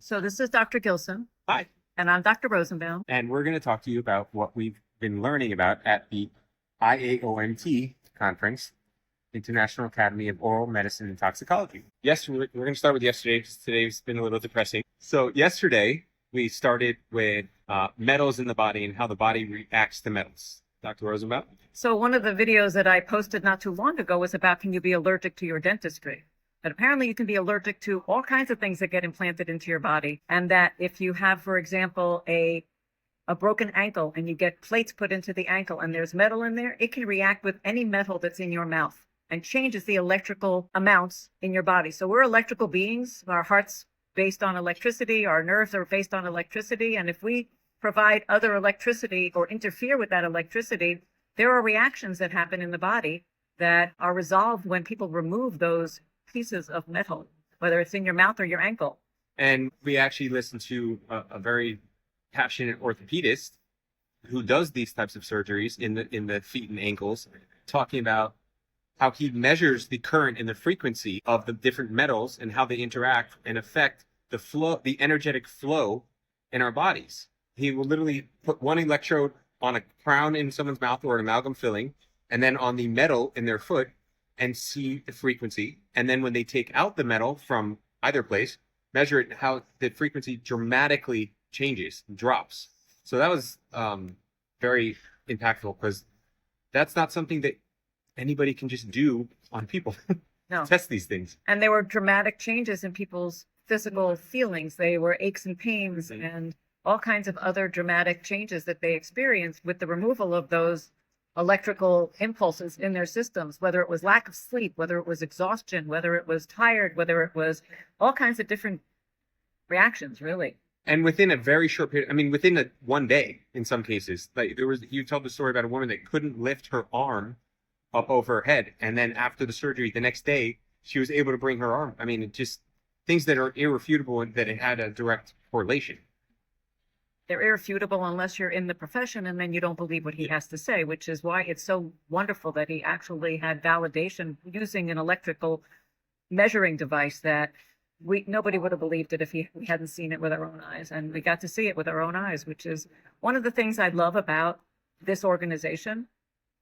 So this is Dr. Gilson, Hi, and I'm Dr. Rosenbaum. and we're going to talk to you about what we've been learning about at the IAOMT conference, International Academy of Oral Medicine and Toxicology. Yes, we're going to start with yesterday because today's been a little depressing. So yesterday we started with metals in the body and how the body reacts to metals. Dr. Rosenbaum? So one of the videos that I posted not too long ago was about, can you be allergic to your dentistry? But apparently you can be allergic to all kinds of things that get implanted into your body. And that if you have, for example, a broken ankle and you get plates put into the ankle and there's metal in there, it can react with any metal that's in your mouth and changes the electrical amounts in your body. So we're electrical beings. Our heart's based on electricity. Our nerves are based on electricity. And if we provide other electricity or interfere with that electricity, there are reactions that happen in the body that are resolved when people remove those pieces of metal, whether it's in your mouth or your ankle. And we actually listened to a very passionate orthopedist who does these types of surgeries in the feet and ankles, talking about how he measures the current and the frequency of the different metals and how they interact and affect the flow, the energetic flow in our bodies. He will literally put one electrode on a crown in someone's mouth or an amalgam filling, and then on the metal in their foot and see the frequency. And then when they take out the metal from either place, measure it, how the frequency dramatically changes, drops. So that was very impactful because that's not something that anybody can just do on people. No. Test these things. And there were dramatic changes in people's physical feelings. They were aches and pains and all kinds of other dramatic changes that they experienced with the removal of those electrical impulses in their systems, whether it was lack of sleep, whether it was exhaustion, whether it was tired, whether it was all kinds of different reactions, really. And within a very short period, I mean, within one day, in some cases, like you told the story about a woman that couldn't lift her arm up over her head. And then after the surgery, the next day, she was able to bring her arm. I mean, it just things that are irrefutable and that it had a direct correlation. They're irrefutable unless you're in the profession and then you don't believe what he has to say, which is why it's so wonderful that he actually had validation using an electrical measuring device that nobody would have believed it if we hadn't seen it with our own eyes. And we got to see it with our own eyes, which is one of the things I love about this organization.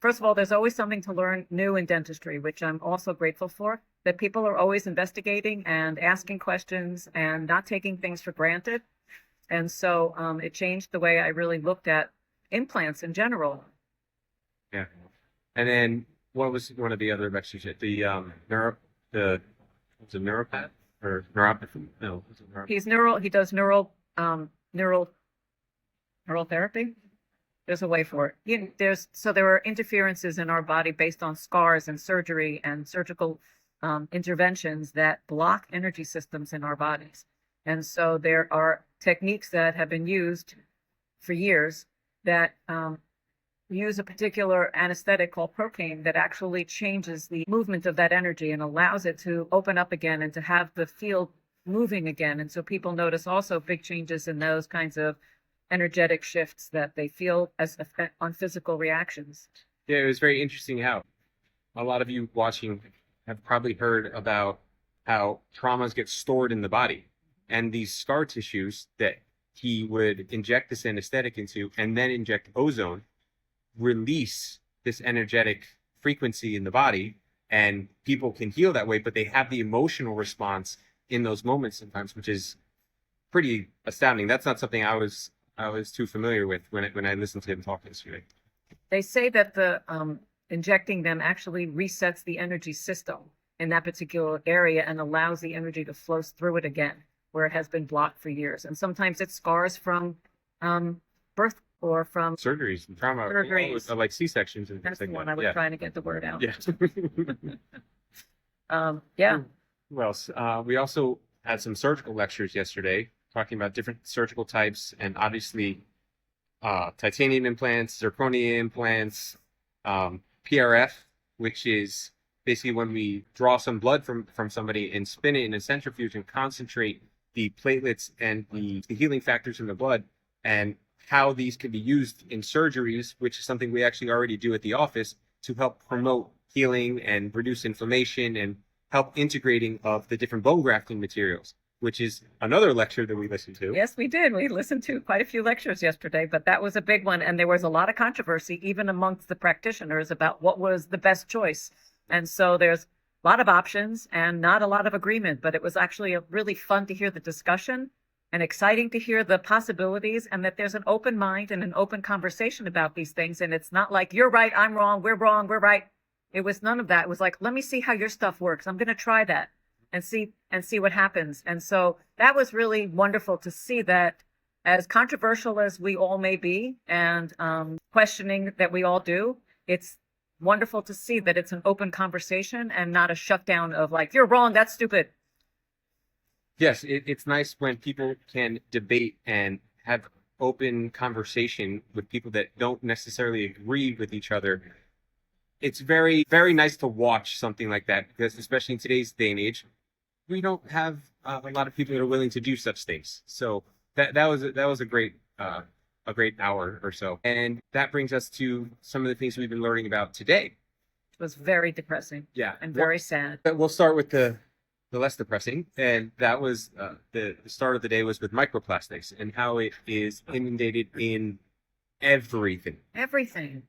First of all, there's always something to learn new in dentistry, which I'm also grateful for, that people are always investigating and asking questions and not taking things for granted. And so it changed the way I really looked at implants in general. Yeah. And then what was one of the other lectures? The was it neuropath or neuropathy? No, was it He does neural therapy. There's a way for it. There are interferences in our body based on scars and surgery and surgical interventions that block energy systems in our bodies. And so there are techniques that have been used for years that use a particular anesthetic called propane that actually changes the movement of that energy and allows it to open up again and to have the field moving again. And so people notice also big changes in those kinds of energetic shifts that they feel as effect on physical reactions. Yeah, it was very interesting how a lot of you watching have probably heard about how traumas get stored in the body. And these scar tissues that he would inject this anesthetic into and then inject ozone release this energetic frequency in the body, and people can heal that way, but they have the emotional response in those moments sometimes, which is pretty astounding. That's not something I was too familiar with when I listened to him talk yesterday. They say that the injecting them actually resets the energy system in that particular area and allows the energy to flow through it again, where it has been blocked for years. And sometimes it's scars from birth or from surgeries and trauma, surgeries. Like C-sections and That's things the like one I was trying to get the word out. Yeah. Yeah. Well, we also had some surgical lectures yesterday talking about different surgical types, and obviously titanium implants, zirconia implants, PRF, which is basically when we draw some blood from somebody and spin it in a centrifuge and concentrate the platelets and the healing factors in the blood, and how these can be used in surgeries, which is something we actually already do at the office to help promote healing and reduce inflammation and help integrating of the different bone grafting materials. which is another lecture that we listened to. Yes, we did. We listened to quite a few lectures yesterday, but that was a big one. And there was a lot of controversy, even amongst the practitioners, about what was the best choice. And so there's a lot of options and not a lot of agreement, but it was actually really fun to hear the discussion and exciting to hear the possibilities, and that there's an open mind and an open conversation about these things. And it's not like you're right, I'm wrong, we're right. It was none of that. It was like, let me see how your stuff works. I'm going to try that and see what happens. And so that was really wonderful to see that, as controversial as we all may be and questioning that we all do, it's wonderful to see that it's an open conversation and not a shutdown of like, you're wrong, that's stupid. Yes, it's nice when people can debate and have open conversation with people that don't necessarily agree with each other. It's very, very nice to watch something like that, because especially in today's day and age, we don't have a lot of people that are willing to do such things. So that was a great hour or so, and that brings us to some of the things we've been learning about today. It was very depressing. Yeah, and very sad. But we'll start with the less depressing, and that was the start of the day was with microplastics and how it is inundated in everything. Everything.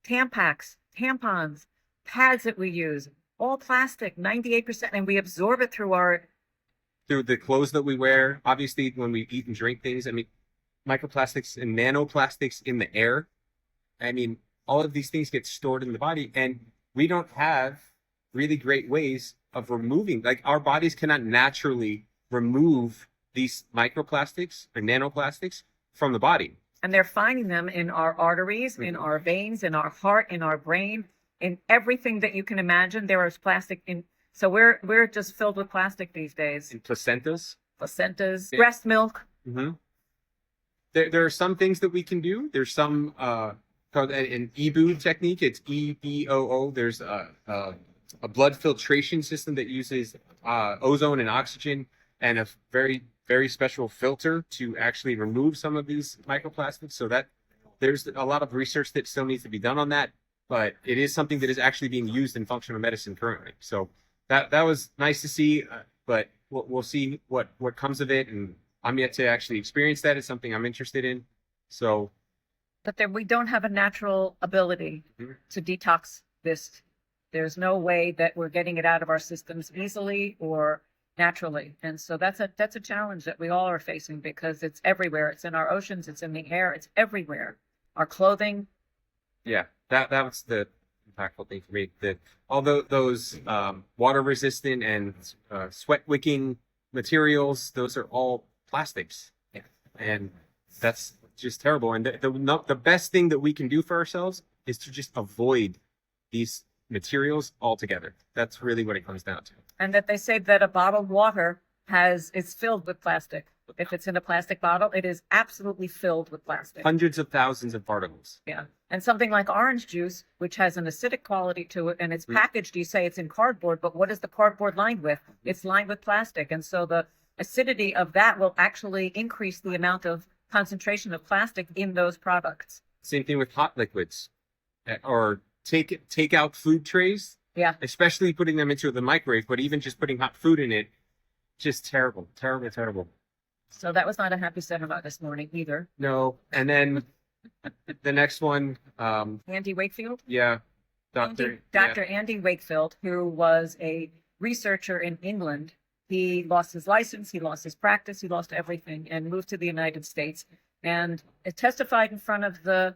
Tampax, tampons, pads that we use, all plastic, 98%, and we absorb it through the clothes that we wear. Obviously, when we eat and drink things, I mean, microplastics and nanoplastics in the air. I mean, all of these things get stored in the body, and we don't have really great ways of removing, like, our bodies cannot naturally remove these microplastics or nanoplastics from the body. And they're finding them in our arteries, in our veins, in our heart, in our brain, in everything that you can imagine. There is plastic in. So we're just filled with plastic these days. In placentas, yeah. Breast milk. Mm-hmm. There are some things that we can do. There's some called an EBOO technique. It's EBOO. There's a blood filtration system that uses ozone and oxygen and a very, very special filter to actually remove some of these microplastics. So that there's a lot of research that still needs to be done on that, but it is something that is actually being used in functional medicine currently. So that was nice to see, but we'll see what comes of it. And I'm yet to actually experience that. It's something I'm interested in. So, but we don't have a natural ability to detox this. There's no way that we're getting it out of our systems easily or naturally. And so that's a challenge that we all are facing, because it's everywhere. It's in our oceans, it's in the air, it's everywhere. Our clothing. Yeah, that was the impactful thing for me. That although those water resistant and sweat wicking materials, those are all plastics. Yeah. And that's just terrible. And the best thing that we can do for ourselves is to just avoid these materials altogether. That's really what it comes down to. And that they say that a bottled water is filled with plastic. If it's in a plastic bottle, it is absolutely filled with plastic. Hundreds of thousands of particles. Yeah. And something like orange juice, which has an acidic quality to it, and it's packaged, you say it's in cardboard, but what is the cardboard lined with? It's lined with plastic. And so the acidity of that will actually increase the amount of concentration of plastic in those products. Same thing with hot liquids, or take out food trays. Yeah. Especially putting them into the microwave, but even just putting hot food in it, just terrible. So that was not a happy seminar this morning either. No. And then the next one, Andy Wakefield. Yeah. Dr. Andy Wakefield, who was a researcher in England. He lost his license, he lost his practice, he lost everything, and moved to the United States, and testified in front of the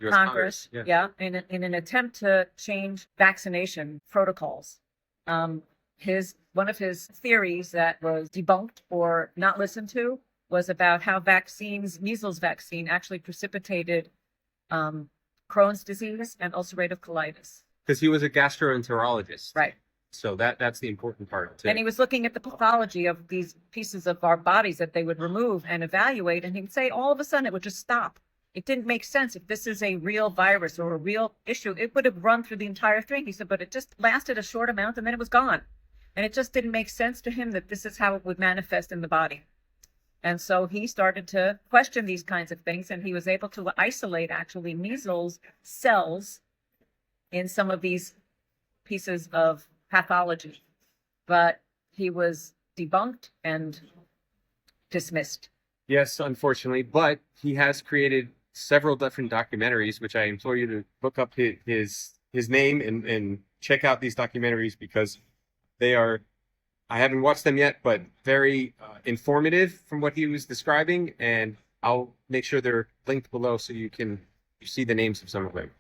Congress, in an attempt to change vaccination protocols. One of his theories that was debunked or not listened to was about how measles vaccine actually precipitated Crohn's disease and ulcerative colitis. Because he was a gastroenterologist. Right. So that's the important part. And he was looking at the pathology of these pieces of our bodies that they would remove and evaluate, and he would say all of a sudden it would just stop. It didn't make sense. If this is a real virus or a real issue, it would have run through the entire thing. He said, but it just lasted a short amount and then it was gone. And it just didn't make sense to him that this is how it would manifest in the body. And so he started to question these kinds of things, and he was able to isolate actually measles cells in some of these pieces of pathology. But he was debunked and dismissed. Yes, unfortunately, but he has created several different documentaries, which I implore you to look up his name and check out these documentaries because they are, I haven't watched them yet, but very informative from what he was describing, and I'll make sure they're linked below so you see the names of some of them.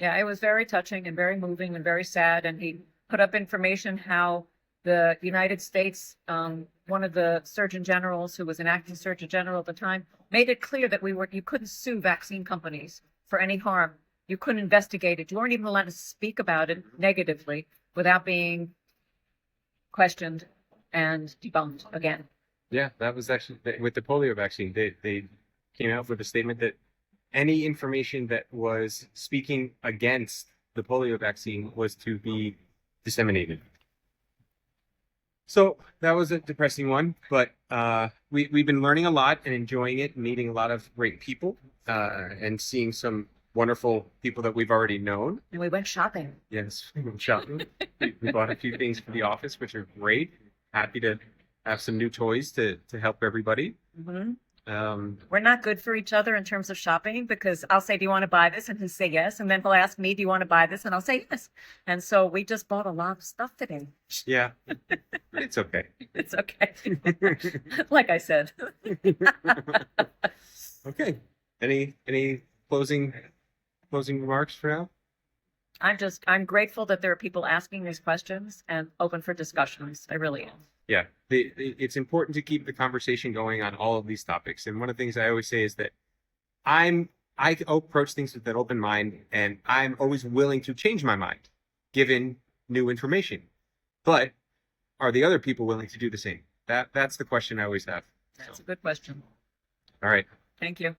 Yeah, it was very touching and very moving and very sad. And he put up information how the United States, one of the surgeon generals who was an acting surgeon general at the time, made it clear that you couldn't sue vaccine companies for any harm. You couldn't investigate it. You weren't even allowed to speak about it negatively without being questioned and debunked again. Yeah, that was actually with the polio vaccine. They came out with a statement that any information that was speaking against the polio vaccine was to be disseminated. So that was a depressing one, but we've been learning a lot and enjoying it, meeting a lot of great people, and seeing some wonderful people that we've already known. And we went shopping. Yes, we went shopping. We bought a few things for the office, which are great. Happy to have some new toys to help everybody. Mm-hmm. We're not good for each other in terms of shopping because I'll say, do you want to buy this? And he'll say yes. And then he'll ask me, do you want to buy this? And I'll say yes. And so we just bought a lot of stuff today. Yeah, it's okay. It's okay. Like I said. Okay. Any closing remarks for now? I'm grateful that there are people asking these questions and open for discussions. I really am. Yeah, it's important to keep the conversation going on all of these topics. And one of the things I always say is that I approach things with an open mind, and I'm always willing to change my mind given new information. But are the other people willing to do the same? That's the question I always have. That's a good question. All right. Thank you.